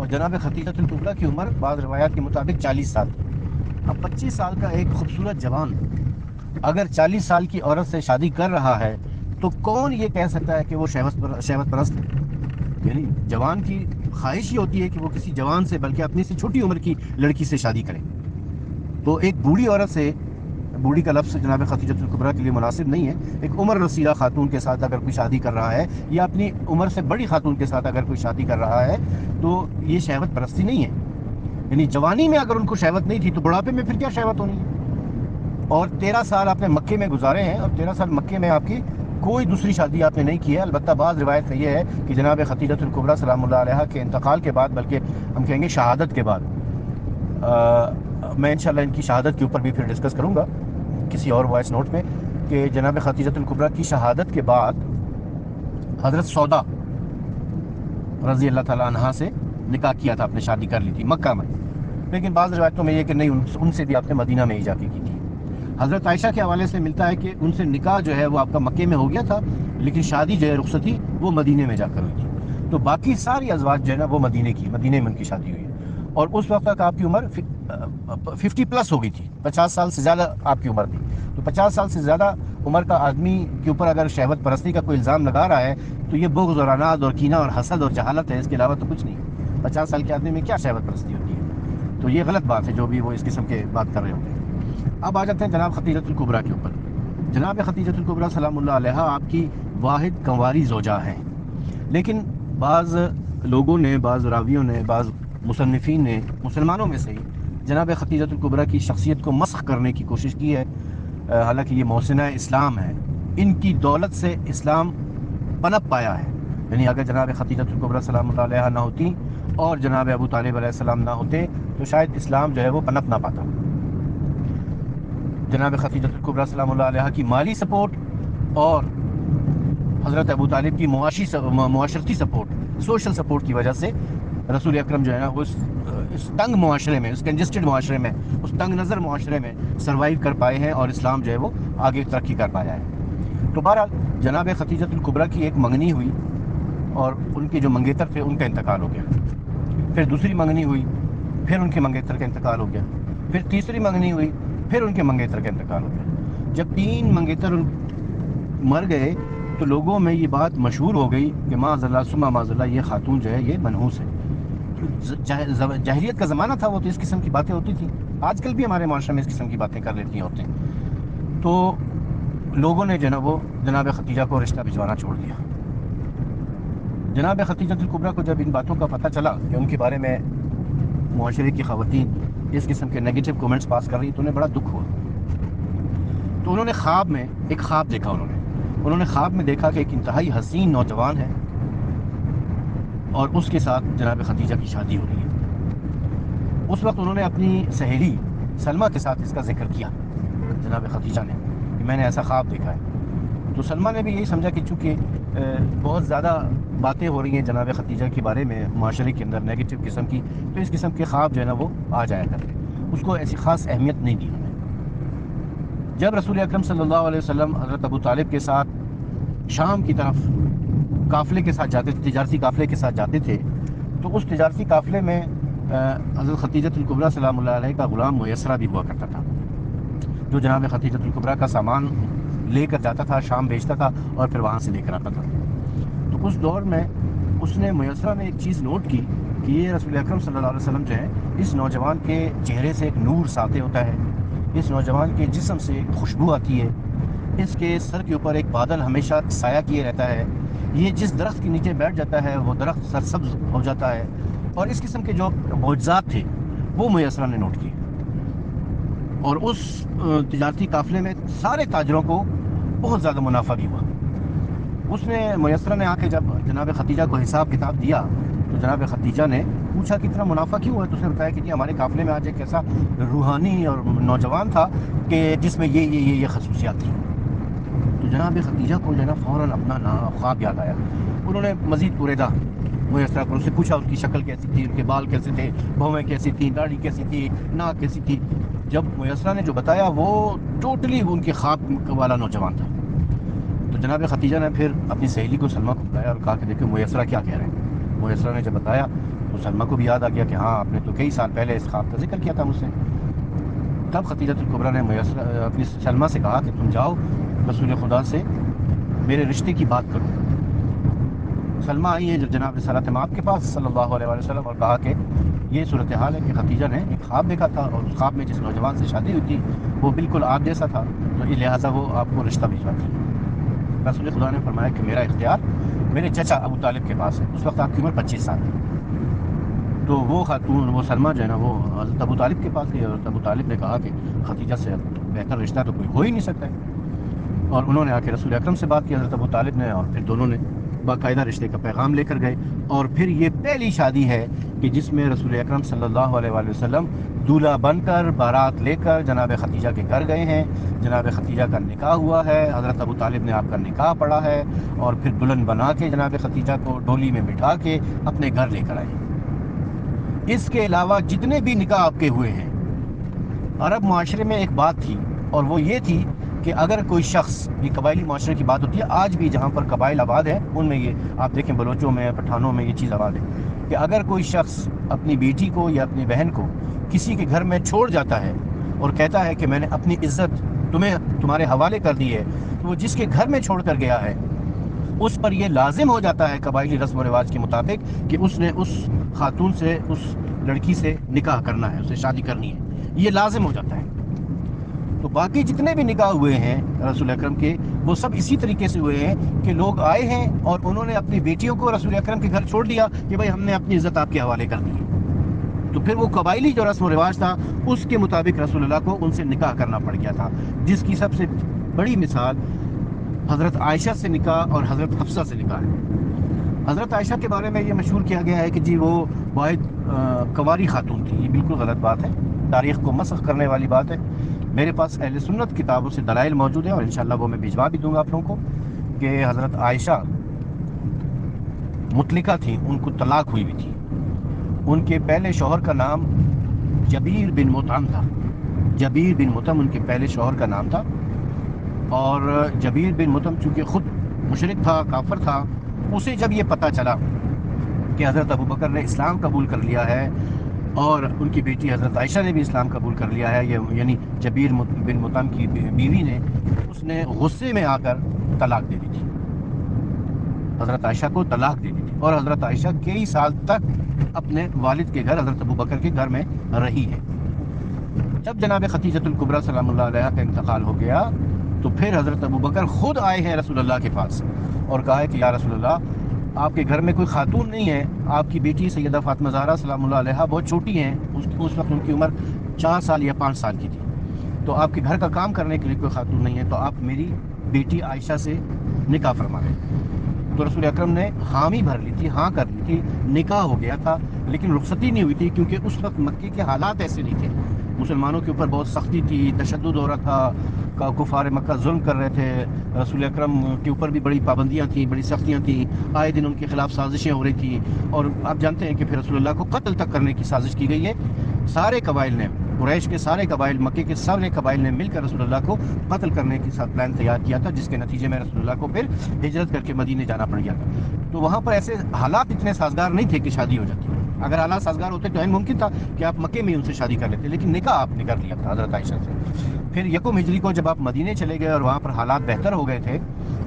اور جناب خدیجہ الکبریٰ کی عمر بعض روایات کے مطابق 40 سال تھی۔ اب 25 سال کا ایک خوبصورت جوان اگر 40 سال کی عورت سے شادی کر رہا ہے تو کون یہ کہہ سکتا ہے کہ وہ شہوت پرست ہے؟ یعنی جوان کی خواہش ہی ہوتی ہے کہ وہ کسی جوان سے، بلکہ اپنی سے چھوٹی عمر کی لڑکی سے شادی کرے۔ تو ایک بوڑھی عورت سے، بوڑھی کا لفظ جناب خدیجہ الکبریٰ کے لیے مناسب نہیں ہے، ایک عمر رسیدہ خاتون کے ساتھ اگر کوئی شادی کر رہا ہے یا اپنی عمر سے بڑی خاتون کے ساتھ اگر کوئی شادی کر رہا ہے تو یہ شہوت پرستی نہیں ہے۔ یعنی جوانی میں اگر ان کو شہوت نہیں تھی تو بڑھاپے میں پھر کیا شہوت ہونی ہے؟ اور 13 سال آپ نے مکے میں گزارے ہیں، اور 13 سال مکے میں آپ کی کوئی دوسری شادی آپ نے نہیں کی ہے۔ البتہ بعض روایت میں یہ ہے کہ جناب خدیجہ الکبریٰ سلام اللہ علیہا کے انتقال کے بعد، بلکہ ہم کہیں گے شہادت کے بعد، میں انشاءاللہ ان کی شہادت کے اوپر بھی پھر ڈسکس کروں گا کسی اور وائس نوٹ میں، کہ جناب خدیجہ الکبریٰ کی شہادت کے بعد حضرت سودا رضی اللہ تعالیٰ عنہا سے نکاح کیا تھا، آپ نے شادی کر لی تھی مکہ میں، لیکن بعض روایتوں میں یہ کہ نہیں، ان سے بھی آپ نے مدینہ میں ہی جا کے کی تھی۔ حضرت عائشہ کے حوالے سے ملتا ہے کہ ان سے نکاح جو ہے وہ آپ کا مکے میں ہو گیا تھا، لیکن شادی جو ہے رخصتی وہ مدینے میں جا کر ہوئی تھی۔ تو باقی ساری ازواج جو ہے نا وہ مدینے میں ان کی شادی ہوئی ہے، اور اس وقت تک آپ کی عمر 50 پلس ہو گئی تھی، 50 سال سے زیادہ آپ کی عمر تھی۔ تو 50 سال سے زیادہ عمر کا آدمی کے اوپر اگر شہوت پرستی کا کوئی الزام لگا رہا ہے تو یہ بغض اور عناد اور کینہ اور حسد اور جہالت ہے، اس کے علاوہ تو کچھ نہیں۔ 50 سال کے آدمی میں کیا شہوت پرستی ہوتی ہے؟ تو یہ غلط بات ہے جو بھی وہ اس قسم کے بات کر رہے ہوتے ہیں۔ اب آ جاتے ہیں جناب خدیجہ الکبریٰ کے اوپر۔ جناب خدیجہ الکبریٰ سلام اللہ علیہا آپ کی واحد کنواری زوجہ ہیں، لیکن بعض لوگوں نے، بعض راویوں نے، بعض مصنفین نے، مسلمانوں میں سے ہی جناب خدیجہ الکبریٰ کی شخصیت کو مسخ کرنے کی کوشش کی ہے۔ حالانکہ یہ محسنہ اسلام ہے، ان کی دولت سے اسلام پنپ پایا ہے۔ یعنی اگر جناب خدیجہ الکبریٰ سلام اللہ علیہا نہ ہوتی اور جناب ابو طالب علیہ السلام نہ ہوتے تو شاید اسلام جو ہے وہ پنپ نہ پاتا۔ جناب خدیجہ الکبریٰ سلام اللہ علیہا کی مالی سپورٹ اور حضرت ابو طالب کی معاشرتی سپورٹ، سوشل سپورٹ کی وجہ سے رسول اکرم جو ہے نا وہ اس تنگ معاشرے میں، اس کنجسٹڈ معاشرے میں، اس تنگ نظر معاشرے میں سروائیو کر پائے ہیں، اور اسلام جو ہے وہ آگے ترقی کر پایا ہے۔ تو بہرحال جناب خدیجہ الکبریٰ کی ایک منگنی ہوئی اور ان کے جو منگیتر تھے ان کا انتقال ہو گیا، پھر دوسری منگنی ہوئی، پھر ان کے منگیتر کا انتقال ہو گیا، پھر تیسری منگنی ہوئی، پھر ان کے منگیتر کا انتقال ہو گیا۔ جب 3 منگیتر مر گئے تو لوگوں میں یہ بات مشہور ہو گئی کہ معاذ اللہ ثم معاذ اللہ، یہ خاتون جو ہے یہ منحوس ہے۔ جاہلیت کا زمانہ تھا، وہ تو اس قسم کی باتیں ہوتی تھیں، آج کل بھی ہمارے معاشرے میں اس قسم کی باتیں کر لیتی ہیں عورتیں۔ تو لوگوں نے وہ جناب خدیجہ کو رشتہ بھجوانا چھوڑ دیا۔ جناب خدیجہ الکبریٰ کو جب ان باتوں کا پتہ چلا کہ ان کے بارے میں معاشرے کی خواتین اس قسم کے نیگیٹو کومنٹس پاس کر رہی تو انہیں بڑا دکھ ہوا۔ تو انہوں نے خواب میں ایک خواب دیکھا، انہوں نے خواب میں دیکھا کہ ایک انتہائی حسین نوجوان ہے اور اس کے ساتھ جناب خدیجہ کی شادی ہو رہی ہے۔ اس وقت انہوں نے اپنی سہیلی سلمہ کے ساتھ اس کا ذکر کیا، جناب خدیجہ نے، کہ میں نے ایسا خواب دیکھا ہے۔ تو سلمہ نے بھی یہی سمجھا کہ چونکہ بہت زیادہ باتیں ہو رہی ہیں جناب خدیجہ کے بارے میں معاشرے کے اندر نیگیٹو قسم کی، تو اس قسم کے خواب جو ہے نا وہ آ جایا کرتے، اس کو ایسی خاص اہمیت نہیں دی انہوں نے۔ جب رسول اکرم صلی اللہ علیہ وسلم حضرت ابو طالب کے ساتھ شام کی طرف قافلے کے ساتھ جاتے تھے، تجارتی قافلے کے ساتھ جاتے تھے، تو اس تجارتی قافلے میں حضرت خدیجہ الکبریٰ سلام اللہ علیہ کا غلام میسرہ بھی ہوا کرتا تھا، جو جناب خدیجہ الکبریٰ کا سامان لے کر جاتا تھا، شام بیچتا تھا اور پھر وہاں سے لے کر آتا تھا۔ تو اس دور میں اس نے میسرہ نے ایک چیز نوٹ کی کہ یہ رسول اکرم صلی اللہ علیہ وسلم جو ہے، اس نوجوان کے چہرے سے ایک نور ساطع ہوتا ہے، اس نوجوان کے جسم سے ایک خوشبو آتی ہے، اس کے سر کے اوپر ایک بادل ہمیشہ سایہ کیے رہتا ہے، یہ جس درخت کے نیچے بیٹھ جاتا ہے وہ درخت سرسبز ہو جاتا ہے، اور اس قسم کے جو معجزات تھے وہ میسرہ نے نوٹ کیے۔ اور اس تجارتی قافلے میں سارے تاجروں کو بہت زیادہ منافع بھی ہوا۔ اس نے میسرہ نے آ کے جب جناب خدیجہ کو حساب کتاب دیا تو جناب خدیجہ نے پوچھا کہ اتنا منافع کیوں ہوا ہے؟ تو اس نے بتایا کہ جی ہمارے قافلے میں آج ایک ایسا روحانی اور نوجوان تھا کہ جس میں یہ خصوصیات تھیں۔ تو جناب خدیجہ کو جو ہے نا فوراً اپنا خواب یاد آیا۔ انہوں نے مزید پوریدہ میسرہ کو، ان سے پوچھا اس کی شکل کیسی تھی، ان کے بال کیسے تھے، بھویں کیسی تھیں، داڑھی کیسی تھی، ناک کیسی تھی۔ جب میسرہ نے جو بتایا وہ ٹوٹلی ان کے خواب والا نوجوان تھا۔ تو جناب خدیجہ نے پھر اپنی سہیلی کو سلمہ کو بتایا اور کہا کہ دیکھو میسرہ کیا کہہ رہے ہیں۔ میسرہ نے جب بتایا تو سلمہ کو بھی یاد آ گیا کہ ہاں آپ نے تو کئی سال پہلے اس خواب کا ذکر کیا تھا مجھ سے۔ تب خدیجہ الکبریٰ نے اپنی سلمہ سے کہا کہ تم جاؤ رسول خدا سے میرے رشتے کی بات کرو۔ سلمہ آئی ہے جناب رسالت مآب کے پاس صلی اللہ علیہ وسلم اور کہا کہ یہ صورتحال ہے کہ خدیجہ نے ایک خواب دیکھا تھا اور اس خواب میں جس نوجوان سے شادی ہوئی تھی وہ بالکل آپ جیسا تھا، تو لہٰذا وہ آپ کو رشتہ بھجواتی ہے۔ رسول خدا نے فرمایا کہ میرا اختیار میرے چچا ابو طالب کے پاس ہے، اس وقت آپ کی عمر 25 سال تھی۔ تو وہ خاتون وہ سلمہ جو ہے نا وہ حضرت ابو طالب کے پاس گئی اور ابو طالب نے کہا کہ خدیجہ سے بہتر رشتہ تو کوئی ہو ہی نہیں سکتا ہے، اور انہوں نے آ کے رسول اکرم سے بات کی حضرت ابو طالب نے، اور پھر دونوں نے باقاعدہ رشتے کا پیغام لے کر گئے۔ اور پھر یہ پہلی شادی ہے کہ جس میں رسول اکرم صلی اللہ علیہ وآلہ وسلم دولہا بن کر بارات لے کر جناب خدیجہ کے گھر گئے ہیں۔ جناب خدیجہ کا نکاح ہوا ہے، حضرت ابو طالب نے آپ کا نکاح پڑھا ہے، اور پھر دلہن بنا کے جناب خدیجہ کو ڈولی میں بٹھا کے اپنے گھر لے کر آئے۔ اس کے علاوہ جتنے بھی نکاح آپ کے ہوئے ہیں، عرب معاشرے میں ایک بات تھی، اور وہ یہ تھی کہ اگر کوئی شخص، یہ قبائلی معاشرے کی بات ہوتی ہے، آج بھی جہاں پر قبائل آباد ہیں ان میں یہ آپ دیکھیں، بلوچوں میں، پٹھانوں میں یہ چیز آباد ہے کہ اگر کوئی شخص اپنی بیٹی کو یا اپنی بہن کو کسی کے گھر میں چھوڑ جاتا ہے اور کہتا ہے کہ میں نے اپنی عزت تمہارے حوالے کر دی ہے، تو وہ جس کے گھر میں چھوڑ کر گیا ہے اس پر یہ لازم ہو جاتا ہے قبائلی رسم و رواج کے مطابق کہ اس نے اس خاتون سے، اس لڑکی سے نکاح کرنا ہے، اسے شادی کرنی ہے، یہ لازم ہو جاتا ہے۔ تو باقی جتنے بھی نکاح ہوئے ہیں رسول اکرم کے، وہ سب اسی طریقے سے ہوئے ہیں کہ لوگ آئے ہیں اور انہوں نے اپنی بیٹیوں کو رسول اکرم کے گھر چھوڑ دیا کہ بھائی ہم نے اپنی عزت آپ کے حوالے کر دی ہے۔ تو پھر وہ قبائلی جو رسم و رواج تھا اس کے مطابق رسول اللہ کو ان سے نکاح کرنا پڑ گیا تھا، جس کی سب سے بڑی مثال حضرت عائشہ سے نکاح اور حضرت حفصہ سے نکاح ہے۔ حضرت عائشہ کے بارے میں یہ مشہور کیا گیا ہے کہ جی وہ واحد کنواری خاتون تھی، یہ بالکل غلط بات ہے، تاریخ کو مسخ کرنے والی بات ہے۔ میرے پاس اہل سنت کتابوں سے دلائل موجود ہیں، اور انشاءاللہ وہ میں بھجوا بھی دوں گا آپ لوگوں کو، کہ حضرت عائشہ مطلقہ تھیں، ان کو طلاق ہوئی ہوئی تھی۔ ان کے پہلے شوہر کا نام جبیر بن مطعم تھا، جبیر بن مطعم ان کے پہلے شوہر کا نام تھا، اور جبیر بن مطعم چونکہ خود مشرک تھا، کافر تھا، اسے جب یہ پتہ چلا کہ حضرت ابوبکر نے اسلام قبول کر لیا ہے اور ان کی بیٹی حضرت عائشہ نے بھی اسلام قبول کر لیا ہے، یعنی جبیر بن مطعم کی بیوی نے، اس نے غصے میں آ کر طلاق دے دی تھی، حضرت عائشہ کو طلاق دے دی تھی، اور حضرت عائشہ کئی سال تک اپنے والد کے گھر حضرت ابوبکر کے گھر میں رہی ہے۔ جب جناب خدیجہ الکبریٰ سلام اللہ علیہا کا انتقال ہو گیا تو پھر حضرت ابوبکر خود آئے ہیں رسول اللہ کے پاس اور کہا ہے کہ یا رسول اللہ، آپ کے گھر میں کوئی خاتون نہیں ہے، آپ کی بیٹی سیدہ فاطمہ زہرا سلام اللہ علیہا بہت چھوٹی ہیں، اس وقت ان کی عمر 4 سال یا 5 سال کی تھی، تو آپ کے گھر کا کام کرنے کے لیے کوئی خاتون نہیں ہے، تو آپ میری بیٹی عائشہ سے نکاح فرما لیں۔ تو رسول اکرم نے حامی بھر لی تھی، ہاں کر لی تھی، نکاح ہو گیا تھا، لیکن رخصتی نہیں ہوئی تھی، کیونکہ اس وقت مکے کے حالات ایسے نہیں تھے، مسلمانوں کے اوپر بہت سختی تھی، تشدد ہو رہا تھا، کفار مکہ ظلم کر رہے تھے، رسول اکرم کے اوپر بھی بڑی پابندیاں تھیں، بڑی سختیاں تھیں، آئے دن ان کے خلاف سازشیں ہو رہی تھیں، اور آپ جانتے ہیں کہ پھر رسول اللہ کو قتل تک کرنے کی سازش کی گئی ہے۔ سارے قبائل نے، قریش کے سارے قبائل، مکے کے سارے قبائل نے مل کر رسول اللہ کو قتل کرنے کی ساتھ پلان تیار کیا تھا، جس کے نتیجے میں رسول اللہ کو پھر ہجرت کر کے مدینے جانا پڑ گیا تھا۔ تو وہاں پر ایسے حالات اتنے سازگار نہیں تھے کہ شادی ہو جاتی، اگر حالات سازگار ہوتے تو ممکن تھا کہ آپ مکے میں ان سے شادی کر لیتے، لیکن نکاح آپ نے کر لیا تھا حضرت عائشہ سے۔ پھر یکم ہجری کو جب آپ مدینے چلے گئے اور وہاں پر حالات بہتر ہو گئے تھے،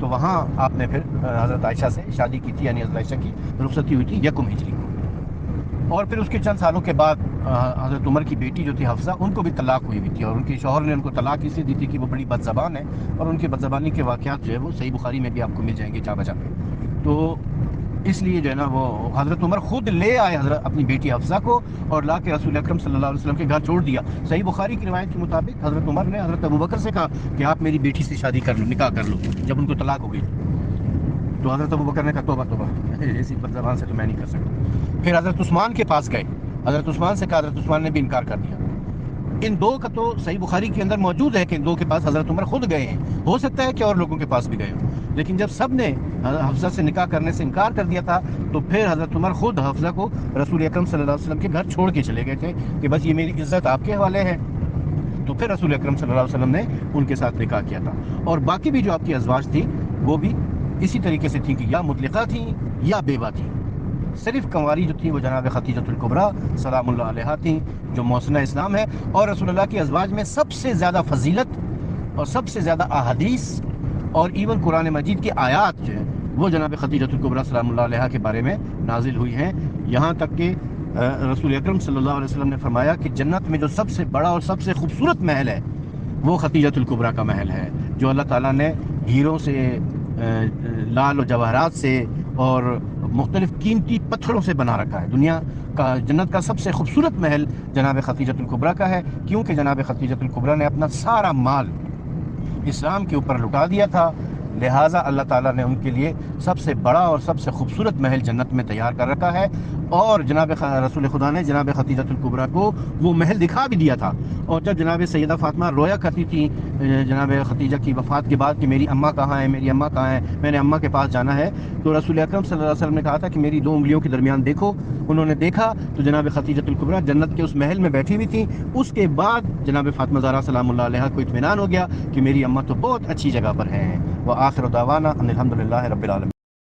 تو وہاں آپ نے پھر حضرت عائشہ سے شادی کی تھی، یعنی حضرت عائشہ کی رخصتی ہوئی تھی یکم ہجری کو۔ اور پھر اس کے چند سالوں کے بعد حضرت عمر کی بیٹی جو تھی حفصہ، ان کو بھی طلاق ہوئی ہوئی تھی، اور ان کے شوہر نے ان کو طلاق اس لیے دی تھی کہ وہ بڑی بد زبان ہے، اور ان کی بد زبانی کے واقعات جو ہے وہ صحیح بخاری میں بھی آپ کو مل جائیں گے جا بجا پہ۔ تو اس لیے جو ہے نا وہ حضرت عمر خود لے آئے حضرت اپنی بیٹی حفصہ کو اور لا کے رسول اکرم صلی اللہ علیہ وسلم کے گھر چھوڑ دیا۔ صحیح بخاری کی روایت کے مطابق حضرت عمر نے حضرت ابوبکر سے کہا کہ آپ میری بیٹی سے شادی کر لو، نکاح کر لو، جب ان کو طلاق ہو گئی تو حضرت ابوبکر نے کہا توبہ توبہ، ایسی بد زبان سے تو میں نہیں کر سکتا۔ پھر حضرت عثمان کے پاس گئے، حضرت عثمان سے کہا، حضرت عثمان نے بھی انکار کر دیا۔ ان دو کا تو صحیح بخاری کے اندر موجود ہے کہ ان دو کے پاس حضرت عمر خود گئے ہیں، ہو سکتا ہے کہ اور لوگوں کے پاس بھی گئے ہوں، لیکن جب سب نے حفصہ سے نکاح کرنے سے انکار کر دیا تھا تو پھر حضرت عمر خود حفصہ کو رسول اکرم صلی اللہ علیہ وسلم کے گھر چھوڑ کے چلے گئے تھے کہ بس یہ میری عزت آپ کے حوالے ہے۔ تو پھر رسول اکرم صلی اللہ علیہ وسلم نے ان کے ساتھ نکاح کیا تھا، اور باقی بھی جو آپ کی ازواج تھیں وہ بھی اسی طریقے سے تھیں کہ یا مطلقہ تھیں یا بیوہ تھیں، صرف کنواری جو تھی وہ جناب خدیجۃ الکبریٰ سلام اللہ علیہا تھیں، جو محسنہ اسلام ہے، اور رسول اللہ کی ازواج میں سب سے زیادہ فضیلت اور سب سے زیادہ احادیث اور ایون قرآن مجید کی آیات جو ہیں وہ جناب خدیجۃ الکبریٰ سلام اللہ علیہا کے بارے میں نازل ہوئی ہیں، یہاں تک کہ رسول اکرم صلی اللہ علیہ وسلم نے فرمایا کہ جنت میں جو سب سے بڑا اور سب سے خوبصورت محل ہے وہ خدیجۃ الکبریٰ کا محل ہے، جو اللہ تعالیٰ نے ہیروں سے، لال و جواہرات سے اور مختلف قیمتی پتھروں سے بنا رکھا ہے۔ دنیا کا جنت کا سب سے خوبصورت محل جناب خدیجۃ الکبریٰ کا ہے، کیونکہ جناب خدیجۃ الکبریٰ نے اپنا سارا مال اسلام کے اوپر لٹا دیا تھا، لہٰذا اللہ تعالیٰ نے ان کے لیے سب سے بڑا اور سب سے خوبصورت محل جنت میں تیار کر رکھا ہے، اور جناب رسول خدا نے جناب خدیجۃ الکبریٰ کو وہ محل دکھا بھی دیا تھا۔ اور جب جناب سیدہ فاطمہ رویا کرتی تھی جناب خدیجہ کی وفات کے بعد کہ میری اماں کہاں ہیں، میری اماں کہاں ہیں، میں نے اماں کے پاس جانا ہے، تو رسول اکرم صلی اللہ علیہ وسلم نے کہا تھا کہ میری 2 انگلیوں کے درمیان دیکھو۔ انہوں نے دیکھا تو جناب خدیجۃ الکبریٰ جنت کے اس محل میں بیٹھی ہوئی تھیں۔ اس کے بعد جناب فاطمہ زہرا سلام اللہ علیہا کو اطمینان ہو گیا کہ میری اماں تو بہت اچھی جگہ پر ہیں۔ وآخر دعوانا ان الحمد للہ رب العالمین۔